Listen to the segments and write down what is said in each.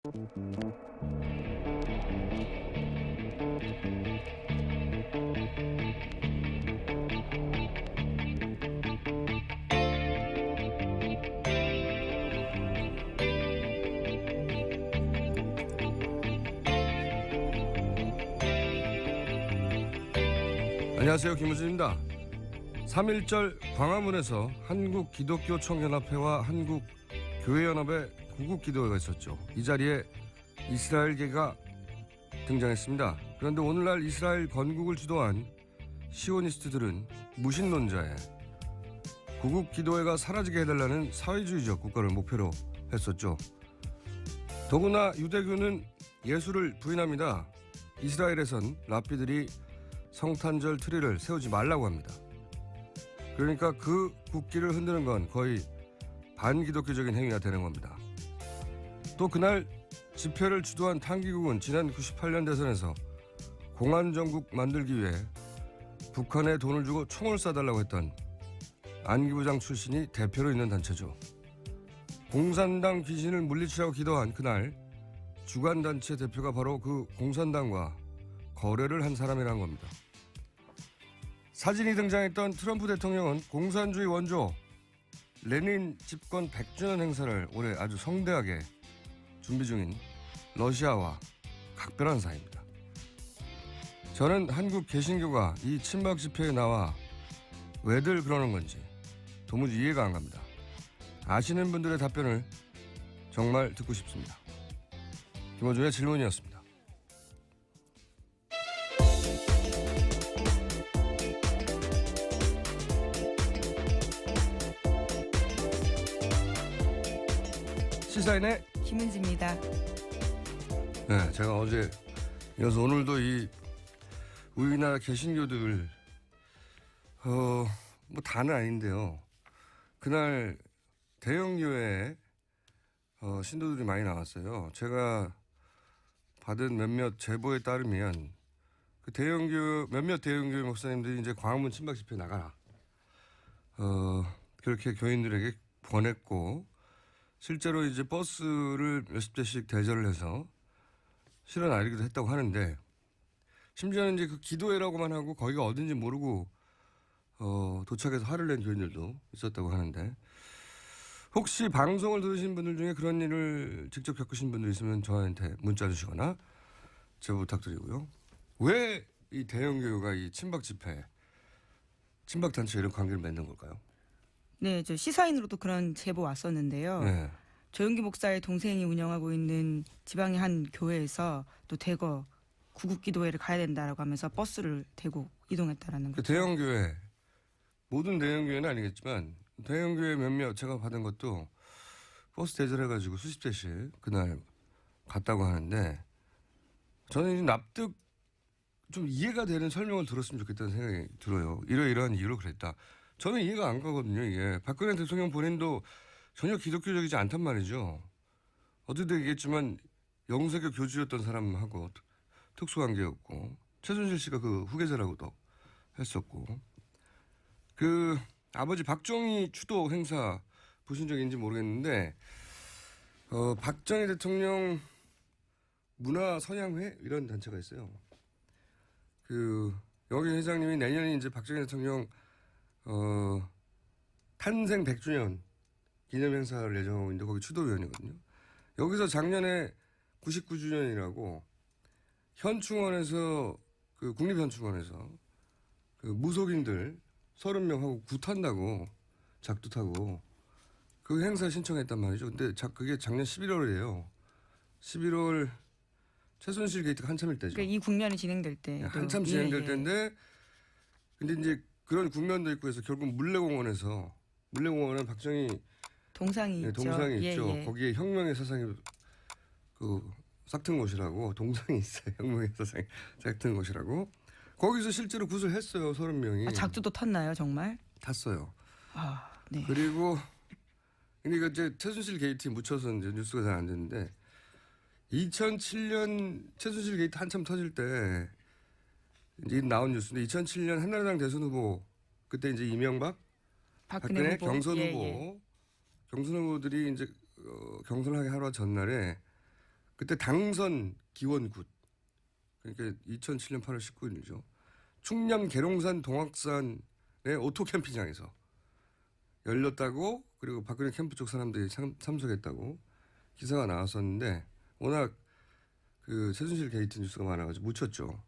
안녕하세요, 김우진입니다. 3.1절 광화문에서 한국기독교총연합회와 한국교회연합의 구국기도회가 있었죠. 이 자리에 이스라엘계가 등장했습니다. 그런데 오늘날 이스라엘 건국을 주도한 시오니스트들은 무신론자에 구국기도회가 사라지게 해달라는 사회주의적 국가를 목표로 했었죠. 더구나 유대교는 예수를 부인합니다. 이스라엘에선 랍비들이 성탄절 트리를 세우지 말라고 합니다. 그러니까 그 국기를 흔드는 건 거의 반기독교적인 행위가 되는 겁니다. 또 그날 집회를 주도한 탄기국은 지난 98년 대선에서 공안정국 만들기 위해 북한에 돈을 주고 총을 쏴달라고 했던 안기부장 출신이 대표로 있는 단체죠. 공산당 귀신을 물리치라고 기도한 그날 주간단체 대표가 바로 그 공산당과 거래를 한 사람이라는 겁니다. 사진이 등장했던 트럼프 대통령은 공산주의 원조 레닌 집권 100주년 행사를 올해 아주 성대하게 준비 중인 러시아와 각별한 사이입니다. 저는 한국 개신교가 이 친박 집회에 나와 왜들 그러는 건지 도무지 이해가 안 갑니다. 아시는 분들의 답변을 정말 듣고 싶습니다. 김어준의 질문이었습니다. 시사인의 김은지입니다. 네, 제가 어제 이어서 오늘도 이 우리나라 개신교들 뭐 다는 아닌데요. 그날 대형교회에 신도들이 많이 나왔어요. 제가 받은 몇몇 제보에 따르면 그 몇몇 대형교회 목사님들이 이제 광화문 친박 집회에 나가라. 그렇게 교인들에게 권했고 실제로 이제 버스를 몇십 대씩 대절을 해서 실어 나르기도 했다고 하는데 심지어는 이제 그 기도회라고만 하고 거기가 어딘지 모르고 도착해서 화를 낸 교인들도 있었다고 하는데 혹시 방송을 들으신 분들 중에 그런 일을 직접 겪으신 분들 있으면 저한테 문자 주시거나 제보 부탁드리고요. 왜 이 대형교회가 이 친박 집회, 친박 단체 이런 관계를 맺는 걸까요? 네, 저 시사인으로도 그런 제보 왔었는데요. 네. 조영기 목사의 동생이 운영하고 있는 지방의 한 교회에서 또 대거 구국기도회를 가야 된다라고 하면서 버스를 대고 이동했다라는 그 거죠. 대형교회, 모든 대형교회는 아니겠지만 대형교회 몇몇 제가 받은 것도 버스 대절해가지고 수십 대씩 그날 갔다고 하는데 저는 이제 납득 좀 이해가 되는 설명을 들었으면 좋겠다는 생각이 들어요. 이러이러한 이유로 그랬다. 저는 이해가 안 가거든요. 이게 박근혜 대통령 본인도 전혀 기독교적이지 않단 말이죠. 어떻게 되겠지만 영세교 교주였던 사람하고 특수관계였고 최순실 씨가 그 후계자라고도 했었고 그 아버지 박정희 추도 행사 보신 적인지 모르겠는데 박정희 대통령 문화선양회 이런 단체가 있어요. 그 여기 회장님이 내년에 이제 박정희 대통령 탄생 100주년 기념 행사를 예정하고 있는데 거기 추도위원이거든요. 여기서 작년에 99주년이라고 현충원에서 그 국립현충원에서 그 무속인들 30명하고 구 탄다고 작두 타고 그 행사 신청했단 말이죠. 근데 그게 작년 11월이에요. 11월 최순실 게이트가 한참일 때죠. 그러니까 이 국면이 진행될 때. 한참 진행될 때인데 근데 이제 그런 국면도 있고 해서 결국 물레공원은 박정희 동상이 있죠. 동상이 있죠. 예. 거기에 혁명의 사상이 그 싹튼 곳이라고 동상이 있어요. 혁명의 사상이 싹튼 곳이라고. 거기서 실제로 구슬했어요. 30명이. 아, 작두도 탔나요, 정말? 탔어요. 아, 네. 그리고 그러니까 이제 최순실 게이트에 묻혀서 이제 뉴스가 잘 안 됐는데 2007년 최순실 게이트 한참 터질 때 이제 나온 뉴스인데 2007년 한나라당 대선 후보 그때 이제 이명박, 박근혜 후보. 경선 예, 후보, 예. 경선 후보들이 이제 경선을 하기 하루 전날에 그때 당선 기원굿 그러니까 2007년 8월 19일이죠. 충남 계룡산 동학산의 오토 캠핑장에서 열렸다고 그리고 박근혜 캠프 쪽 사람들이 참석했다고 기사가 나왔었는데 워낙 그 최순실 게이트 뉴스가 많아가지고 묻혔죠.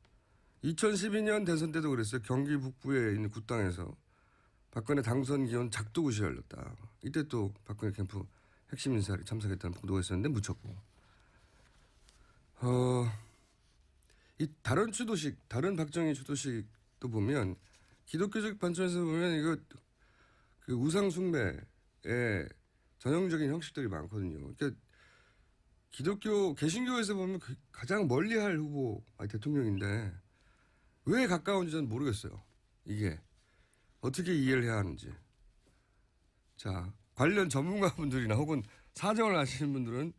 2012년 대선 때도 그랬어요. 경기 북부에 있는 굿당에서 박근혜 당선 기원 작두굿이 열렸다. 이때 또 박근혜 캠프 핵심 인사들이 참석했다는 보도가 있었는데 묻혔고. 이 다른 추도식, 다른 박정희 추도식도 보면 기독교적 관점에서 보면 이거 그 우상 숭배의 전형적인 형식들이 많거든요. 그러니까 기독교 개신교에서 보면 가장 멀리할 후보 대통령인데 왜 가까운지 저는 모르겠어요. 이게 어떻게 이해를 해야 하는지. 자, 관련 전문가분들이나 혹은 사정을 아시는 분들은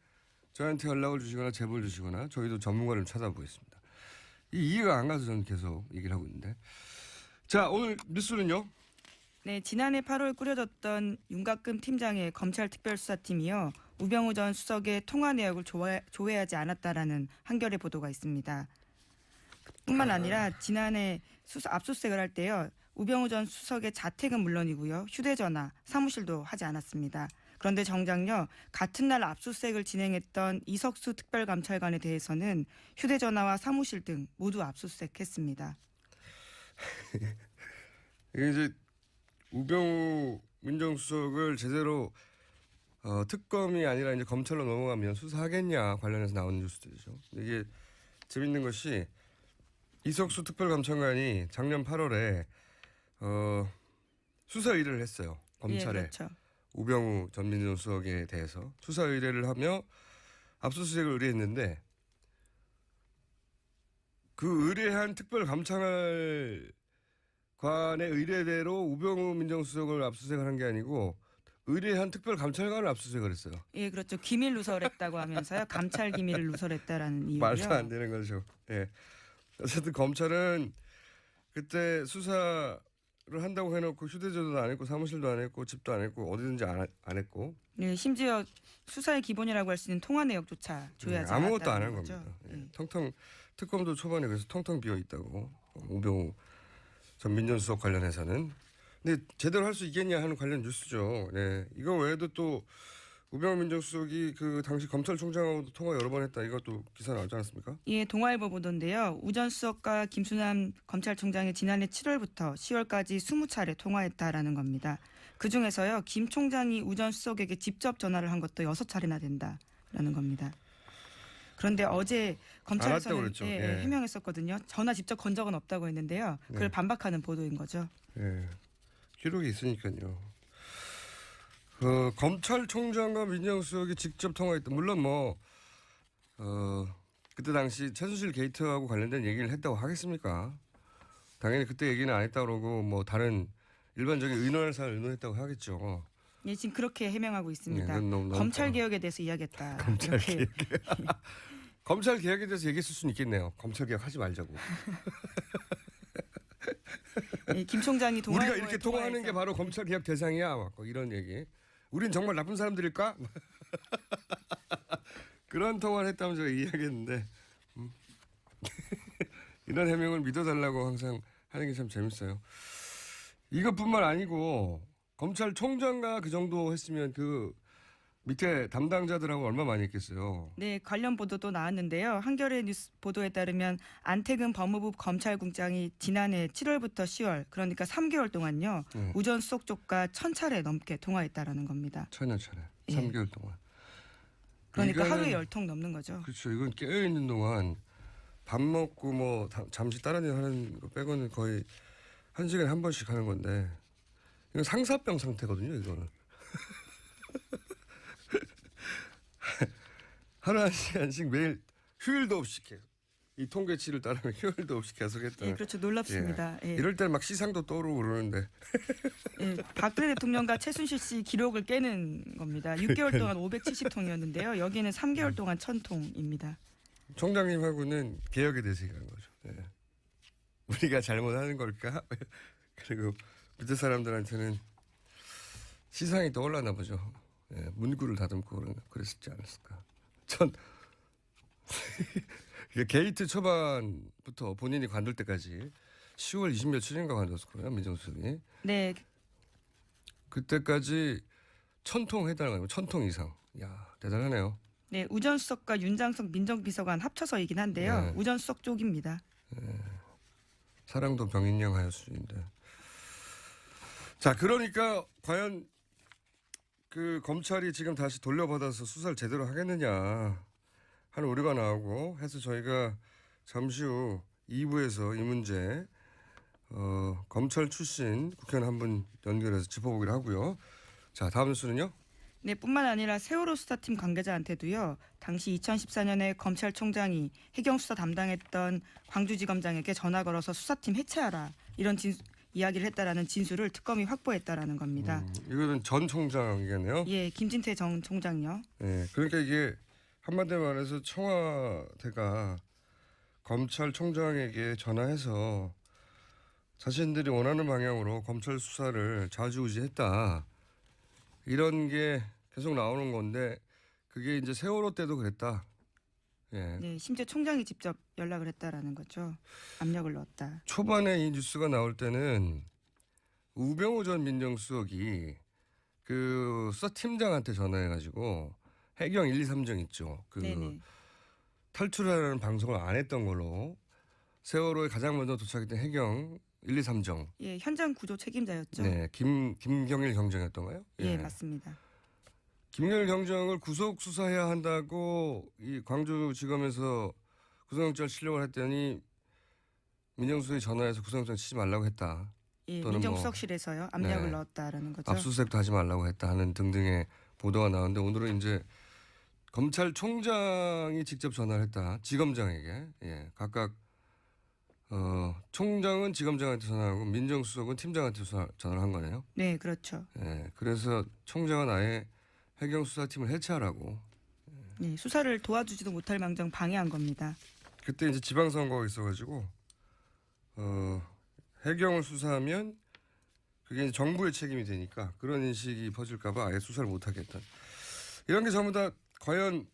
저한테 연락을 주시거나 제보를 주시거나 저희도 전문가를 찾아보겠습니다. 이 이해가 안 가서 저는 계속 얘기를 하고 있는데. 자, 오늘 뉴스는요. 네, 지난해 8월 꾸려졌던 윤곽금 팀장의 검찰 특별수사팀이요. 우병우 전 수석의 통화 내역을 조회하지 않았다라는 한겨레 보도가 있습니다. 뿐만 아니라 지난해 압수수색을 할 때요. 우병우 전 수석의 자택은 물론이고요. 휴대전화, 사무실도 하지 않았습니다. 그런데 정작요. 같은 날 압수수색을 진행했던 이석수 특별감찰관에 대해서는 휴대전화와 사무실 등 모두 압수수색했습니다. 이게 이제 우병우 민정수석을 제대로 특검이 아니라 이제 검찰로 넘어가면 수사하겠냐 관련해서 나오는 뉴스들이죠. 이게 재밌는 것이 이석수 특별감찰관이 작년 8월에 수사 의뢰를 했어요. 검찰에. 예, 그렇죠. 우병우 전 민정수석에 대해서 수사 의뢰를 하며 압수수색을 의뢰했는데 그 의뢰한 특별감찰관의 의뢰대로 우병우 민정수석을 압수수색을 한 게 아니고 의뢰한 특별감찰관을 압수수색을 했어요. 예, 그렇죠. 기밀 누설했다고 하면서요. 감찰 기밀을 누설했다라는 이유요. 말도 안 되는 거죠. 예. 어쨌든 검찰은 그때 수사를 한다고 해놓고 휴대전화도 안 했고 사무실도 안 했고 집도 안 했고 어디든지 안 했고. 네, 심지어 수사의 기본이라고 할 수 있는 통화 내역조차 조회하지 않았다는 아무것도 안 한 거죠. 겁니다. 예. 네. 텅텅 특검도 초반에 그래서 텅텅 비어 있다고 우병우 전 민정수석 관련해서는. 근데 제대로 할 수 있겠냐 하는 관련 뉴스죠. 네. 이거 외에도 또 우병우 민정수석이 그 당시 검찰총장하고도 통화 여러 번 했다. 이것도 기사 나오지 않았습니까? 예, 동아일보 보도인데요. 우 전 수석과 김수남 검찰총장이 지난해 7월부터 10월까지 20차례 통화했다라는 겁니다. 그중에서요. 김 총장이 우 전 수석에게 직접 전화를 한 것도 6차례나 된다라는 겁니다. 그런데 어제 검찰에서는 그랬죠. 예, 예. 해명했었거든요. 전화 직접 건 적은 없다고 했는데요. 그걸 반박하는 보도인 거죠. 예. 기록이 있으니까요. 검찰총장과 민정수석이 직접 통화했다. 물론 그때 당시 최순실 게이트하고 관련된 얘기를 했다고 하겠습니까? 당연히 그때 얘기는 안 했다고 그러고 다른 일반적인 의논사를 의논했다고 하겠죠. 예, 지금 그렇게 해명하고 있습니다. 네, 너무 검찰 개혁에 대해서 이야기했다. 검찰 이렇게. 개혁. 검찰 개혁에 대해서 얘기했을 수는 있겠네요. 검찰 개혁 하지 말자고. 예, 김 총장이 우리가 이렇게 통화하는 게 바로 검찰 개혁 대상이야. 막 이런 얘기. 우린 정말 나쁜 사람들일까? 그런 통화를 했다면 제가 이해하겠는데 이런 해명을 믿어달라고 항상 하는 게 참 재밌어요. 이것뿐만 아니고 검찰총장과 그 정도 했으면 그 밑에 담당자들하고 얼마 많이 했겠어요. 네, 관련 보도도 나왔는데요. 한겨레 뉴스 보도에 따르면 안태근 법무부 검찰국장이 지난해 7월부터 10월 그러니까 3개월 동안요. 우 전 수석 쪽과 1000차례 넘게 통화했다라는 겁니다. 1000여 차례. 예. 3개월 동안. 그러니까 이거는- 하루에 10통 넘는 거죠. 그렇죠. 이건 깨어있는 동안 밥 먹고 잠시 다른 일 하는 거 빼고는 거의 1시간에 한 번씩 하는 건데 이건 상사병 상태거든요. 이거는. 하루 1시간씩 매일 휴일도 없이 계속 이 통계치를 따르면 휴일도 없이 계속 했다. 예, 그렇죠. 놀랍습니다. 예. 이럴 때 막 시상도 떠오르고 그러는데 예, 박근혜 대통령과 최순실 씨 기록을 깨는 겁니다. 6개월 동안 570통이었는데요. 여기는 3개월 동안 1000통입니다. 총장님하고는 개혁에 대해서 얘기한 거죠. 예. 우리가 잘못하는 걸까? 그리고 밑에 사람들한테는 시상이 떠올랐나 보죠. 예, 문구를 다듬고 그랬을지 않았을까. 전 이게 게이트 초반부터 본인이 관둘 때까지 10월 20며칠인가 관뒀을 거예요. 민정수석이. 네, 그때까지 1000통 해달라고 1000통 이상. 야 대단하네요. 네, 우전수석과 윤장석 민정비서관 합쳐서이긴 한데요. 네. 우전수석 쪽입니다. 사랑도 병인양하여 수준인데. 자 그러니까 과연 그 검찰이 지금 다시 돌려받아서 수사를 제대로 하겠느냐 하는 우려가 나오고 해서 저희가 잠시 후 2부에서 이 문제 검찰 출신 국회의원 한 분 연결해서 짚어보기로 하고요. 자 다음 뉴스는요. 네, 뿐만 아니라 세월호 수사팀 관계자한테도요. 당시 2014년에 검찰총장이 해경 수사 담당했던 광주지검장에게 전화 걸어서 수사팀 해체하라 이런 이야기를 했다라는 진술을 특검이 확보했다라는 겁니다. 이거는 전 총장이겠네요. 예, 김진태 전 총장요. 네, 그러니까 이게 한마디로 말해서 청와대가 검찰총장에게 전화해서 자신들이 원하는 방향으로 검찰 수사를 좌지우지했다. 이런 게 계속 나오는 건데 그게 이제 세월호 때도 그랬다. 예. 네, 심지어 총장이 직접 연락을 했다라는 거죠. 압력을 넣었다. 초반에 이 뉴스가 나올 때는 우병우 전 민정수석이 그 수사팀장한테 전화해가지고 해경 1, 2, 3정 있죠. 그 네네. 탈출하라는 방송을 안 했던 걸로 세월호에 가장 먼저 도착했던 해경 1, 2, 3정. 예, 현장 구조 책임자였죠. 네, 김경일 경정이었던가요? 예, 맞습니다. 김경일 경정을 구속 수사해야 한다고 이 광주지검에서 구속영장 치려고 했더니 민정수석이 전화해서 구속영장 치지 말라고 했다. 예, 또는 민정수석실에서요. 압력을 네. 넣었다라는 거죠. 압수수색도 하지 말라고 했다 하는 등등의 보도가 나오는데 오늘은 이제 검찰총장이 직접 전화를 했다. 지검장에게. 예, 각각 총장은 지검장한테 전화하고 민정수석은 팀장한테 전화를 한 거네요. 네, 그렇죠. 예, 그래서 총장은 아예 해경수사팀을 해체하라고. 예, 수사를 도와주지도 못할 망정 방해한 겁니다. 그때 이제 지방선거가 있어가지고 해경을 수사하면 그게 이제 정부의 책임이 되니까 그런 인식이 퍼질까봐 아예 수사를 못하겠다. 이런 게 전부 다 과연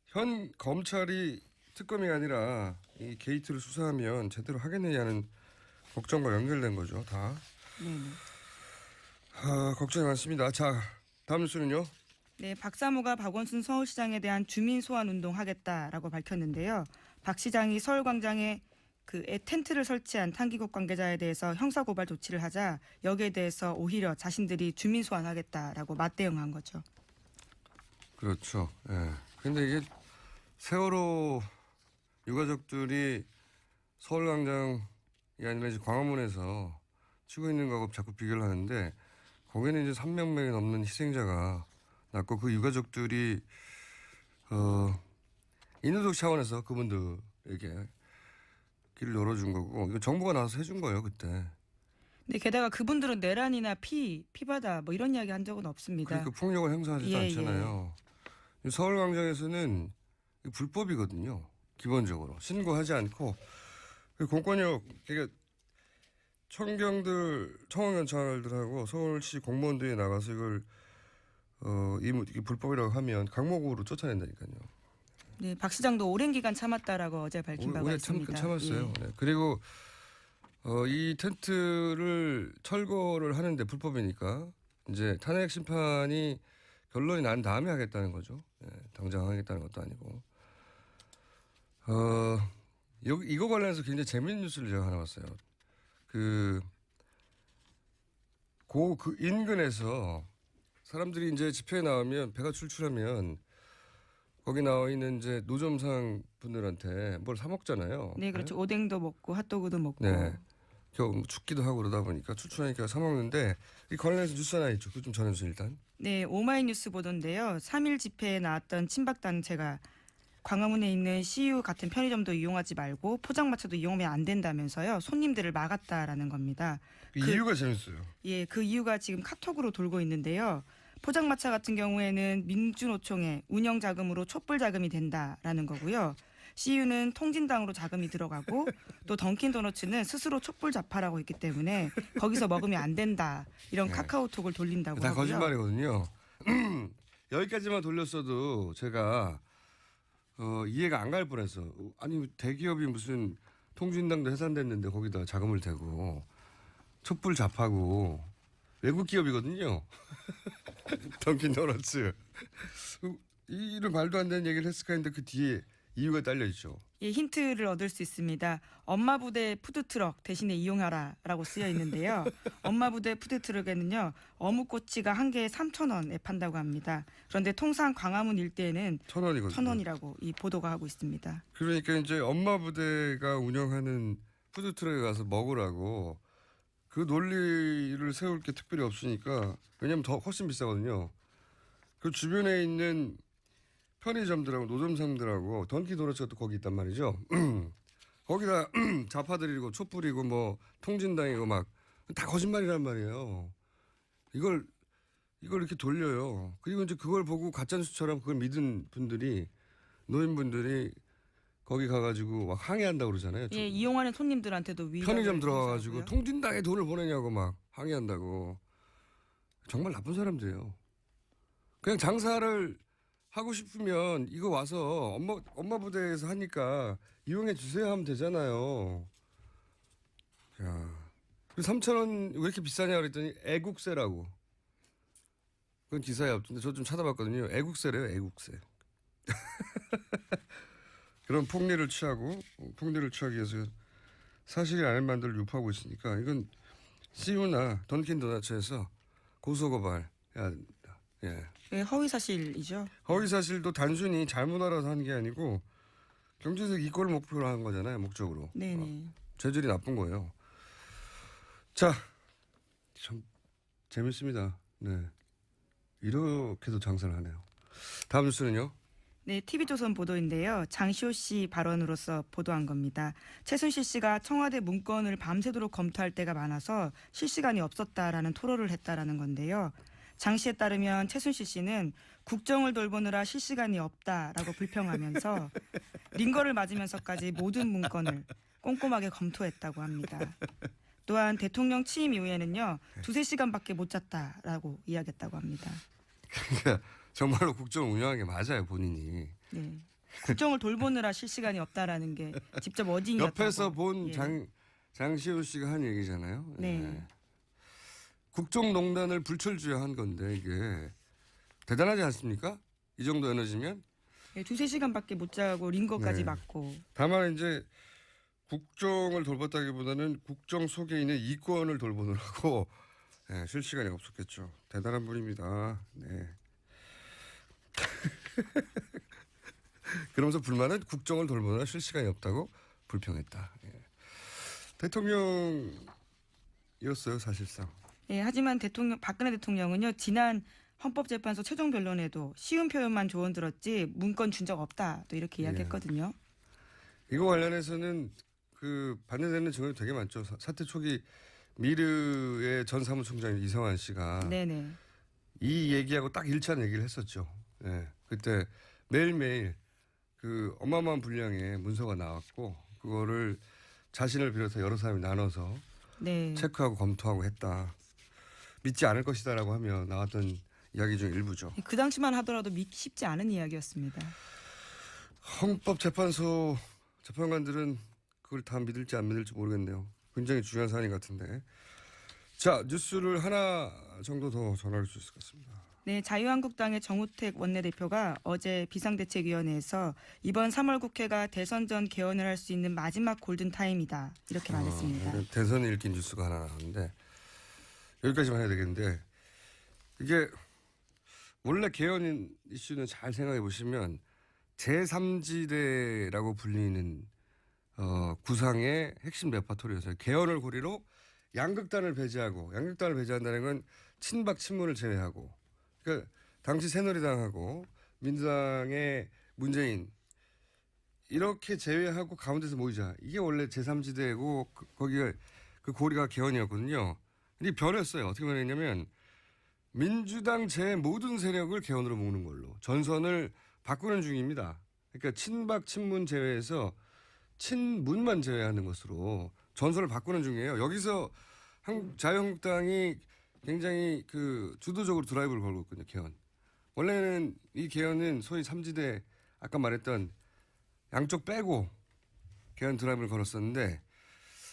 현 검찰이 특검이 아니라 이 게이트를 수사하면 제대로 하겠느냐는 걱정과 연결된 거죠. 다. 네. 걱정이 많습니다. 자, 다음 뉴스는요. 네, 박사모가 박원순 서울시장에 대한 주민 소환 운동 하겠다라고 밝혔는데요. 박 시장이 서울광장에 텐트를 설치한 탄기국 관계자에 대해서 형사고발 조치를 하자 여기에 대해서 오히려 자신들이 주민 소환하겠다라고 맞대응한 거죠. 그렇죠. 예. 근데 이게 세월호 유가족들이 서울광장이 아니라 이제 광화문에서 치고 있는 거하고 자꾸 비교를 하는데 거기는 이제 300명이 넘는 희생자가 났고 그 유가족들이 인도적 차원에서 그분들에게 길을 열어준 거고 이거 정부가 나와서 해준 거예요 그때. 네, 게다가 그분들은 내란이나 피바다 뭐 이런 이야기 한 적은 없습니다. 그러니까 폭력을 행사하지도 않잖아요. 서울광장에서는 불법이거든요. 기본적으로 신고하지 않고 공권력 그러니까 청원경찰들하고 서울시 공무원들이 나가서 이걸 이게 불법이라고 하면 강목으로 쫓아낸다니까요. 네, 박 시장도 오랜 기간 참았다라고 어제 밝힌 바가 오래 있습니다. 참았어요. 예. 네. 그리고 이 텐트를 철거를 하는데 불법이니까 이제 탄핵 심판이 결론이 난 다음에 하겠다는 거죠. 네, 당장 하겠다는 것도 아니고. 이거 관련해서 굉장히 재밌는 뉴스를 제가 하나 봤어요. 그 인근에서 사람들이 이제 집회에 나오면 배가 출출하면 거기 나와 있는 이제 노점상 분들한테 뭘 사 먹잖아요. 네, 그렇죠. 오뎅도 먹고 핫도그도 먹고. 네. 겨우 춥기도 하고 그러다 보니까 추천하니까 사 먹는데 이 관련해서 뉴스 하나 있죠. 그거 좀 전해주세요 일단. 네, 오마이뉴스 보도인데요. 3.1 집회에 나왔던 친박단체가 광화문에 있는 CU 같은 편의점도 이용하지 말고 포장마차도 이용하면 안 된다면서요. 손님들을 막았다라는 겁니다. 이유가 재밌어요. 예, 그 이유가 지금 카톡으로 돌고 있는데요. 포장마차 같은 경우에는 민주노총의 운영 자금으로 촛불 자금이 된다라는 거고요. CU는 통진당으로 자금이 들어가고 또 던킨도너츠는 스스로 촛불 좌파라고 했기 때문에 거기서 먹으면 안 된다. 이런 네. 카카오톡을 돌린다고 다 하고요. 거짓말이거든요. 여기까지만 돌렸어도 제가 이해가 안 갈 뻔했어. 아니 대기업이 무슨 통진당도 해산됐는데 거기다 자금을 대고 촛불 잡하고 외국 기업이거든요. 던킨도너츠. 이런 말도 안 되는 얘기를 했을까 했는데 그 뒤에 이유가 딸려 있죠. 예, 힌트를 얻을 수 있습니다. 엄마 부대 푸드트럭 대신에 이용하라라고 쓰여 있는데요. 엄마 부대 푸드트럭에는요. 어묵꼬치가 한 개에 3,000원에 판다고 합니다. 그런데 통상 광화문 일대에는 1,000원이거든요. 1,000원이라고 이 보도가 하고 있습니다. 그러니까 이제 엄마 부대가 운영하는 푸드트럭에 가서 먹으라고 그 논리를 세울 게 특별히 없으니까 왜냐하면 더 훨씬 비싸거든요. 그 주변에 있는 편의점들하고 노점상들하고 던킨도너츠가 또 거기 있단 말이죠. 거기다 좌파들이고 촛불이고 뭐 통진당이고 막 다 거짓말이란 말이에요. 이걸 이렇게 돌려요. 그리고 이제 그걸 보고 가짜뉴스처럼 그걸 믿은 분들이 노인분들이 거기 가가지고 막 항의한다고 그러잖아요. 예, 이용하는 손님들한테도 편의점 들어가가지고 하고요. 통진당에 돈을 보내냐고 막 항의한다고. 정말 나쁜 사람들이에요. 그냥 장사를 하고 싶으면 이거 와서 엄마 부대에서 하니까 이용해 주세요 하면 되잖아요. 야, 3,000원 왜 이렇게 비싸냐 그랬더니 애국세라고. 그건 기사에 없던데 저 좀 찾아봤거든요. 애국세래요, 애국세. 그런 폭리를 취하기 위해서 사실이 아닌 만들을 유포하고 있으니까 이건 CU나 던킨도너츠에서 고소고발 해야 됩니다. 예. 예, 허위 사실이죠. 허위 사실도 단순히 잘못 알아서 한 게 아니고 경제적 이권을 목표로 한 거잖아요. 목적으로. 네네. 재질이 나쁜 거예요. 자, 참 재밌습니다. 네, 이렇게도 장사를 하네요. 다음 뉴스는요. 네, TV조선 보도인데요. 장시호 씨 발언으로서 보도한 겁니다. 최순실 씨가 청와대 문건을 밤새도록 검토할 때가 많아서 실시간이 없었다라는 토로를 했다라는 건데요. 장 씨에 따르면 최순실 씨는 국정을 돌보느라 실시간이 없다라고 불평하면서 링거를 맞으면서까지 모든 문건을 꼼꼼하게 검토했다고 합니다. 또한 대통령 취임 이후에는요. 2-3시간밖에 못 잤다라고 이야기했다고 합니다. 그러니까 정말로 국정 운영한 게 맞아요, 본인이. 네. 국정을 돌보느라 실시간이 없다라는 게 직접 어진이었다고. 옆에서 본 예. 장시호 씨가 한 얘기잖아요. 네. 예. 국정농단을 불철주야한 건데 이게 대단하지 않습니까? 이 정도 에너지면. 네, 2-3시간밖에 못 자고 링거까지 네. 맞고. 다만 이제 국정을 돌봤다기보다는 국정 속에 있는 이권을 돌보느라고 네, 쉴 시간이 없었겠죠. 대단한 분입니다. 네. 그러면서 불만은 국정을 돌보느라 쉴 시간이 없다고 불평했다. 예. 대통령이었어요, 사실상. 예, 하지만 박근혜 대통령은요. 지난 헌법재판소 최종 변론에도 쉬운 표현만 조언 들었지 문건 준 적 없다. 또 이렇게 이야기했거든요. 이거 관련해서는 그 반대되는 증언이 되게 많죠. 사태 초기 미르의 전 사무총장 이성환 씨가 네네. 이 얘기하고 딱 일치하는 얘기를 했었죠. 예. 그때 매일매일 그 어마어마한 분량의 문서가 나왔고 그거를 자신을 비롯해 여러 사람이 나눠서 네. 체크하고 검토하고 했다. 믿지 않을 것이다라고 하며 나왔던 이야기 중 일부죠. 그 당시만 하더라도 믿기 쉽지 않은 이야기였습니다. 헌법재판소 재판관들은 그걸 다 믿을지 안 믿을지 모르겠네요. 굉장히 중요한 사안인 것 같은데. 자, 뉴스를 하나 정도 더 전할 수 있을 것 같습니다. 네, 자유한국당의 정우택 원내대표가 어제 비상대책위원회에서 이번 3월 국회가 대선 전 개헌을 할 수 있는 마지막 골든타임이다. 이렇게 말했습니다. 대선이 읽힌 뉴스가 하나 나왔는데 여기까지만 해야 되겠는데 이게 원래 개헌 이슈는 잘 생각해 보시면 제3지대라고 불리는 구상의 핵심 레파토리였어요. 개헌을 고리로 양극단을 배제한다는 건 친박 친문을 제외하고 그러니까 당시 새누리당하고 민주당의 문재인 이렇게 제외하고 가운데서 모이자. 이게 원래 제3지대고 거기가 그 고리가 개헌이었거든요. 근데 변했어요. 어떻게 변했냐면 민주당 제 모든 세력을 개헌으로 모으는 걸로 전선을 바꾸는 중입니다. 그러니까 친박 친문 제외해서 친문만 제외하는 것으로 전선을 바꾸는 중이에요. 여기서 자유한국당이 굉장히 그 주도적으로 드라이브를 걸고 있거든요. 개헌. 원래는 이 개헌은 소위 3지대 아까 말했던 양쪽 빼고 개헌 드라이브를 걸었었는데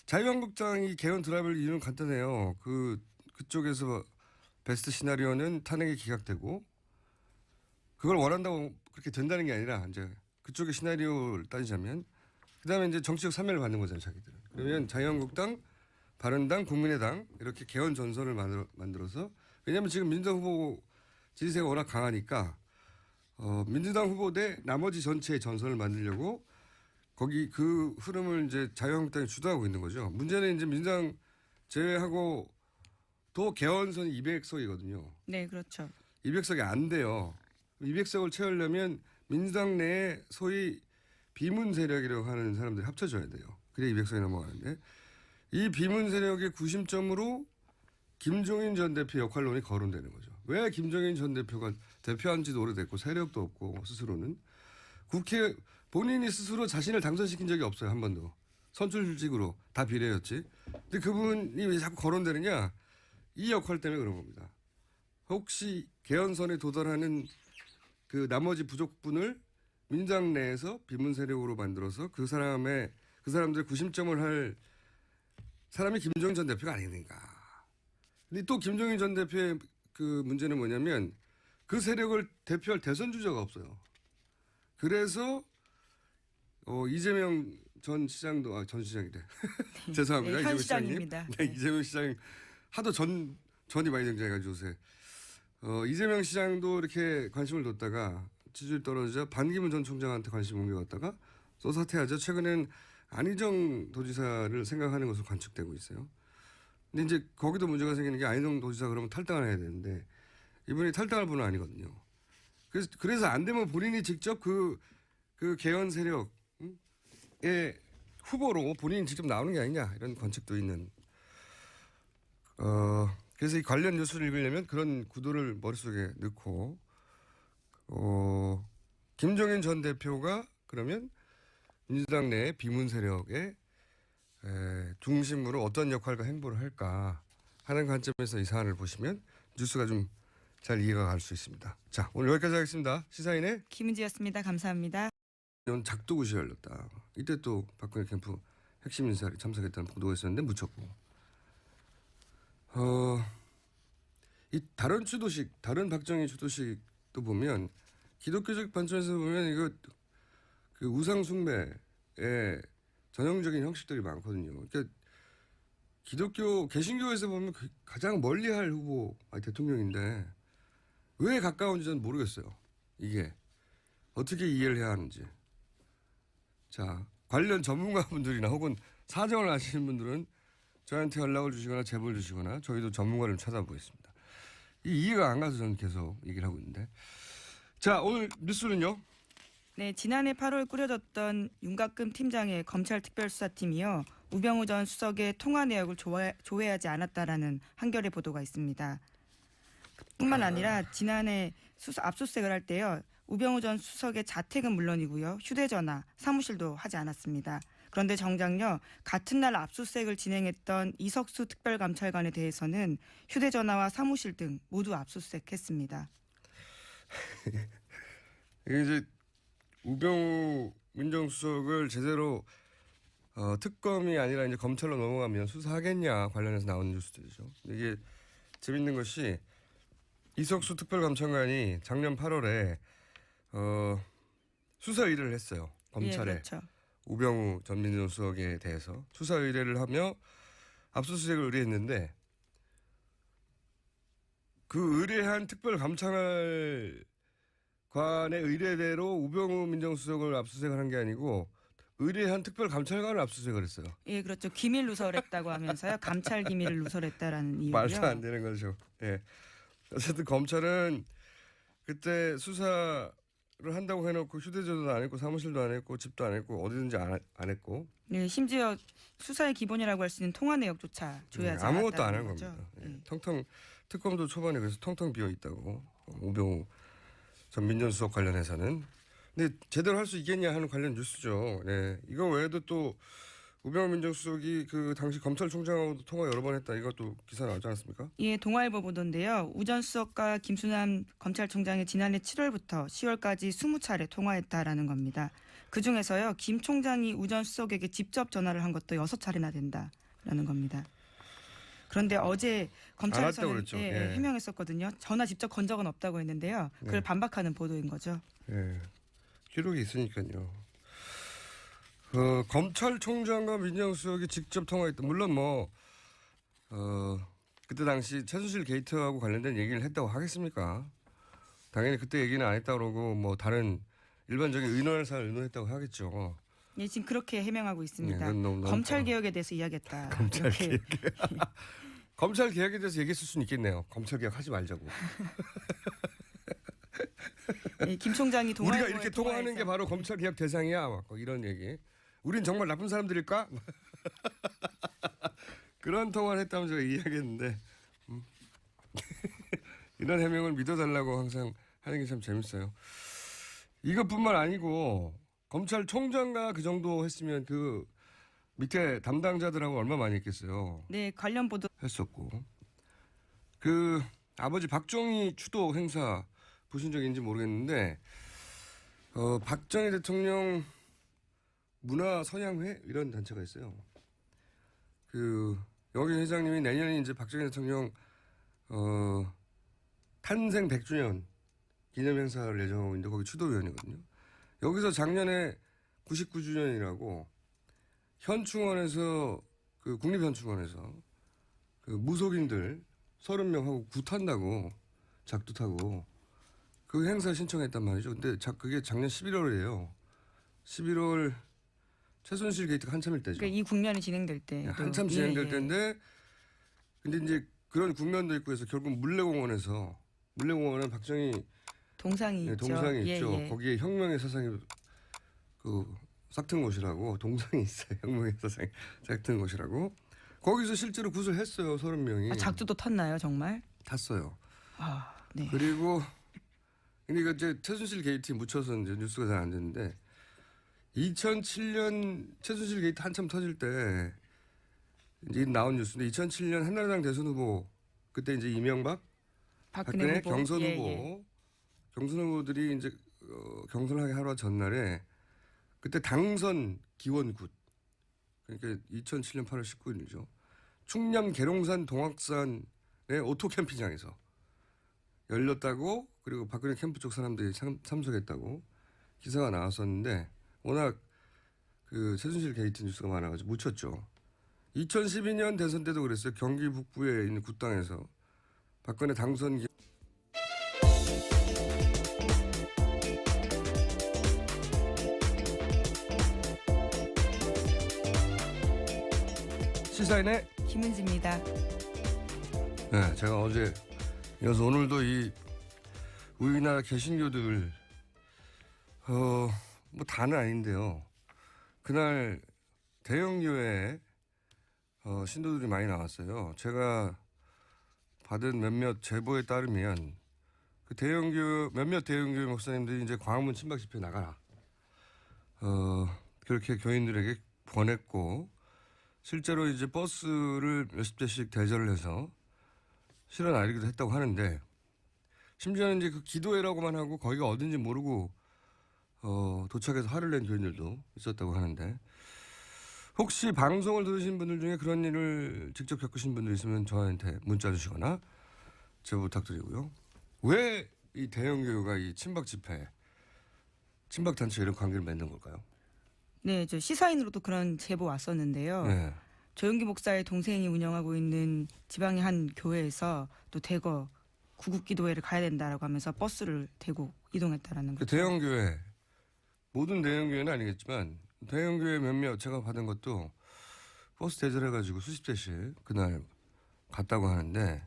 자유한국당이 개헌 드라이브를 이유는 간단해요. 그쪽에서 베스트 시나리오는 탄핵이 기각되고 그걸 원한다고 그렇게 된다는 게 아니라 이제 그쪽의 시나리오를 따지자면 그다음에 이제 정치적 참여를 받는 거잖아요, 자기들은. 그러면 자유한국당, 바른당, 국민의당 이렇게 개헌 전선을 만들어서 왜냐하면 지금 민주당 후보 지지세가 워낙 강하니까 민주당 후보 대 나머지 전체의 전선을 만들려고 거기 그 흐름을 이제 자유한국당이 주도하고 있는 거죠. 문제는 이제 민주당 제외하고 또 개헌선이 200석이거든요. 네, 그렇죠. 200석이 안 돼요. 200석을 채우려면 민주당 내에 소위 비문 세력이라고 하는 사람들이 합쳐져야 돼요. 그래야 200석이 넘어가는데 이 비문 세력의 구심점으로 김종인 전 대표 역할론이 거론되는 거죠. 왜 김종인 전 대표가 대표한 지도 오래됐고 세력도 없고 스스로는 국회 본인이 스스로 자신을 당선시킨 적이 없어요. 한 번도. 선출직으로 다 비례였지. 근데 그분이 왜 자꾸 거론되느냐. 이 역할 때문에 그런 겁니다. 혹시 개헌선에 도달하는 그 나머지 부족분을 민주당 내에서 비문 세력으로 만들어서 그 사람들의 구심점을 할 사람이 김종인 전 대표가 아닌가. 근데 또 김종인 전 대표의 그 문제는 뭐냐면 그 세력을 대표할 대선 주자가 없어요. 그래서 이재명 전 시장도 전 시장이래. 죄송합니다. 네, 현 시장입니다. 네, 이재명 시장 하도 전이 많이 등장해가지고 요새 이재명 시장도 이렇게 관심을 뒀다가 지지율 떨어지자 반기문 전 총장한테 관심 옮겨갔다가 또 사퇴하자 최근엔 안희정 도지사를 생각하는 것으로 관측되고 있어요. 근데 이제 거기도 문제가 생기는 게 안희정 도지사 그러면 탈당을 해야 되는데 이분이 탈당할 분은 아니거든요. 그래서 안 되면 본인이 직접 그 개헌 세력의 후보로 본인이 직접 나오는 게 아니냐 이런 관측도 있는. 그래서 이 관련 뉴스를 읽으려면 그런 구도를 머릿속에 넣고 김종인 전 대표가 그러면 민주당 내 비문 세력의 중심으로 어떤 역할과 행보를 할까 하는 관점에서 이 사안을 보시면 뉴스가 좀 잘 이해가 갈 수 있습니다. 자, 오늘 여기까지 하겠습니다. 시사인의 김은지였습니다. 감사합니다. 이런 작두굿이 열렸다. 이때 또 박근혜 캠프 핵심 인사들이 참석했다는 보도가 있었는데 묻혔고 이 다른 추도식, 다른 박정희 추도식도 보면 기독교적 관점에서 보면 이거 그 우상 숭배의 전형적인 형식들이 많거든요. 그러니까 기독교 개신교에서 보면 가장 멀리할 후보 대통령인데 왜 가까운지 저는 모르겠어요. 이게 어떻게 이해를 해야 하는지. 자, 관련 전문가분들이나 혹은 사정을 아시는 분들은 저한테 연락을 주시거나 제보를 주시거나 저희도 전문가를 찾아보겠습니다. 이해가 안 가서 저는 계속 얘기를 하고 있는데. 자, 오늘 뉴스는요. 네, 지난해 8월 꾸려졌던 윤곽금 팀장의 검찰 특별수사팀이요. 우병우 전 수석의 통화 내역을 조회하지 않았다라는 한겨레 보도가 있습니다. 뿐만 아니라 지난해 압수수색을 할 때요. 우병우 전 수석의 자택은 물론이고요. 휴대전화, 사무실도 하지 않았습니다. 그런데 정작요. 같은 날 압수수색을 진행했던 이석수 특별감찰관에 대해서는 휴대전화와 사무실 등 모두 압수수색했습니다. 이게 이제 우병우 민정수석을 제대로 특검이 아니라 이제 검찰로 넘어가면 수사하겠냐 관련해서 나오는 뉴스들이죠. 이게 재밌는 것이 이석수 특별감찰관이 작년 8월에 수사 의뢰를 했어요. 검찰에. 예, 그렇죠. 우병우 전 민정수석에 대해서 수사 의뢰를 하며 압수수색을 의뢰했는데 그 의뢰한 특별감찰관의 의뢰대로 우병우 민정수석을 압수수색을 한 게 아니고 의뢰한 특별감찰관을 압수수색을 했어요. 예, 그렇죠. 기밀 누설했다고 하면서요. 감찰 기밀을 누설했다라는 이유고요. 말도 안 되는 거죠. 예. 어쨌든 검찰은 그때 수사를 한다고 해놓고 휴대전화도 안 했고 사무실도 안 했고 집도 안 했고 어디든지 안 했고. 네, 심지어 수사의 기본이라고 할 수 있는 통화 내역조차 조회하지 아무것도 안 않았다는 한 거죠. 겁니다. 예. 텅텅 특검도 초반에 그래서 텅텅 비어 있다고 우병우 전 민정수석 관련해서는. 근데 제대로 할 수 있겠냐 하는 관련 뉴스죠. 네. 이거 외에도 또 우병우 민정수석이 그 당시 검찰총장하고도 통화 여러 번 했다. 이것도 기사 나오지 않았습니까? 예, 동아일보 보도인데요. 우 전 수석과 김수남 검찰총장이 지난해 7월부터 10월까지 20차례 통화했다라는 겁니다. 그 중에서요 김 총장이 우 전 수석에게 직접 전화를 한 것도 6차례나 된다라는 겁니다. 그런데 어제 검찰에서는 그랬죠. 예, 해명했었거든요. 전화 직접 건 적은 없다고 했는데요. 그걸 반박하는 보도인 거죠. 예. 기록이 있으니까요. 검찰총장과 민정수석이 직접 통화했다. 물론 그때 당시 최순실 게이트하고 관련된 얘기를 했다고 하겠습니까? 당연히 그때 얘기는 안 했다고 그러고 다른 일반적인 의논할 사을 의논했다고 하겠죠. 예, 지금 그렇게 해명하고 있습니다. 예, 너무 검찰 개혁에 대해서 이야기했다. 검찰 개혁. 검찰 개혁에 대해서 얘기했을 수는 있겠네요. 검찰 개혁 하지 말자고. 예, 김 총장이 우리가 이렇게 통화하는 게 바로 검찰 개혁 대상이야. 막 이런 얘기. 우린 정말 나쁜 사람들일까? 그런 통화를 했다면 제가 이야기했는데 이런 해명을 믿어달라고 항상 하는 게 참 재밌어요. 이것뿐만 아니고 검찰총장과 그 정도 했으면 그 밑에 담당자들하고 얼마 많이 했겠어요. 네, 관련 보도 했었고 그 아버지 박정희 추도 행사 보신 적 있는지 모르겠는데 박정희 대통령 문화선양회 이런 단체가 있어요. 그 여기 회장님이 내년에 이제 박정희 대통령 탄생 100주년 기념 행사를 예정하고 있는데 거기 추도위원이거든요. 여기서 작년에 99주년이라고 현충원에서 그 국립현충원에서 그 무속인들 30명하고 굿한다고 작두 타고 그 행사 신청했단 말이죠. 근데 그게 작년 11월이에요. 11월 최순실 게이트가 한참일 때죠. 그러니까 이 국면이 진행될 때 한참 진행될 때인데 근데 이제 그런 국면도 있고 해서 결국 물레공원은 박정희 동상이 있죠. 동상이 있죠. 예. 거기에 혁명의 사상이 그 싹튼 곳이라고 동상이 있어요. 혁명의 사상이 싹튼 곳이라고. 거기서 실제로 굿을 했어요. 30명이. 작두도 탔나요, 정말? 탔어요. 아, 네. 그리고 근데 이거 이제 최순실 게이트에 묻혀서 이제 뉴스가 잘 안 됐는데 2007년 최순실 게이트 한참 터질 때 이제 나온 뉴스인데 2007년 한나라당 대선 후보 그때 이제 이명박, 박근혜 후보. 경선 예, 후보 예. 경선 후보들이 이제 경선하기 하루 전날에 그때 당선 기원굿 그러니까 2007년 8월 19일이죠. 충남 계룡산 동학산의 오토 캠핑장에서 열렸다고 그리고 박근혜 캠프 쪽 사람들이 참석했다고 기사가 나왔었는데 워낙 그 최순실 게이트 뉴스가 많아가지고 묻혔죠. 2012년 대선 때도 그랬어요. 경기 북부에 있는 굿당에서 박근혜 당선 시사인의 김은지입니다. 네, 제가 어제 이어서 오늘도 이 우리나라 개신교들 다는 아닌데요. 그날 대형교회에 신도들이 많이 나왔어요. 제가 받은 몇몇 제보에 따르면 그 몇몇 대형교회 목사님들이 이제 광화문 친박 집회 나가라. 그렇게 교인들에게 권했고 실제로 이제 버스를 몇십 대씩 대절을 해서 실어 나르기도 했다고 하는데 심지어는 이제 그 기도회라고만 하고 거기가 어딘지 모르고 도착해서 화를 낸 교인들도 있었다고 하는데 혹시 방송을 들으신 분들 중에 그런 일을 직접 겪으신 분들 있으면 저한테 문자 주시거나 제보 부탁드리고요. 왜 이 대형교회가 이 친박 집회, 친박 단체 이런 관계를 맺는 걸까요? 네, 저 시사인으로도 그런 제보 왔었는데요. 네. 조영기 목사의 동생이 운영하고 있는 지방의 한 교회에서 또 대거 구국기도회를 가야 된다라고 하면서 버스를 대고 이동했다라는 그 거죠. 대형교회, 모든 대형교회는 아니겠지만 대형교회 몇몇 제가 받은 것도 버스 대절해가지고 수십 대씩 그날 갔다고 하는데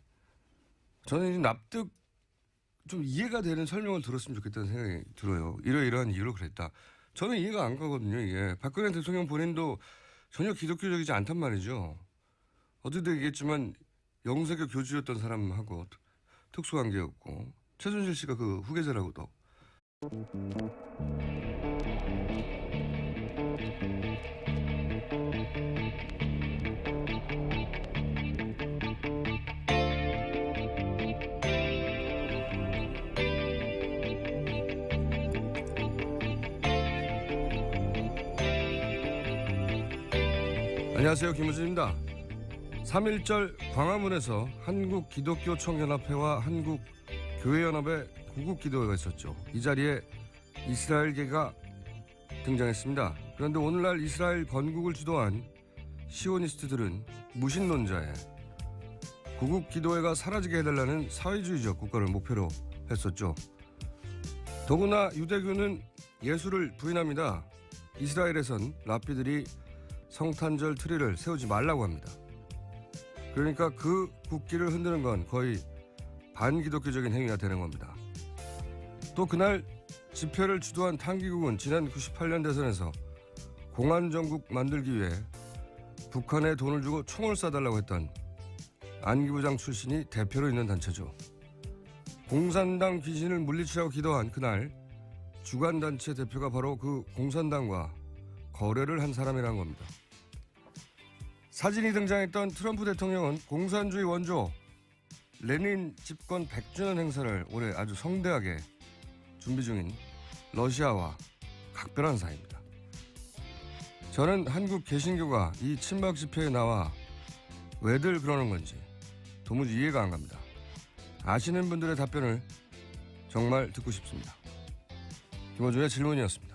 저는 이제 납득 좀 이해가 되는 설명을 들었으면 좋겠다는 생각이 들어요. 이러이러한 이유로 그랬다. 저는 이해가 안 가거든요. 이게 박근혜 대통령 본인도 전혀 기독교적이지 않단 말이죠. 어제도 얘기했지만 영세교 교주였던 사람하고 특수관계였고 최순실 씨가 그 후계자라고도. 안녕하세요, 김우진입니다. 3.1절 광화문에서 한국기독교총연합회와 한국교회연합의 구국기도회가 있었죠. 이 자리에 이스라엘계가 등장했습니다. 그런데 오늘날 이스라엘 건국을 주도한 시오니스트들은 무신론자에 구국기도회가 사라지게 해달라는 사회주의적 국가를 목표로 했었죠. 더구나 유대교는 예수를 부인합니다. 이스라엘에선 랍비들이 성탄절 트리를 세우지 말라고 합니다. 그러니까 그 국기를 흔드는 건 거의 반기독교적인 행위가 되는 겁니다. 또 그날 집회를 주도한 탄기국은 지난 98년 대선에서 공안정국 만들기 위해 북한에 돈을 주고 총을 쏴달라고 했던 안기부장 출신이 대표로 있는 단체죠. 공산당 귀신을 물리치라고 기도한 그날 주관단체 대표가 바로 그 공산당과 거래를 한 사람이라는 겁니다. 사진이 등장했던 트럼프 대통령은 공산주의 원조 레닌 집권 100주년 행사를 올해 아주 성대하게 준비 중인 러시아와 각별한 사이입니다. 저는 한국 개신교가 이 친박 집회에 나와 왜들 그러는 건지 도무지 이해가 안 갑니다. 아시는 분들의 답변을 정말 듣고 싶습니다. 김어준의 질문이었습니다.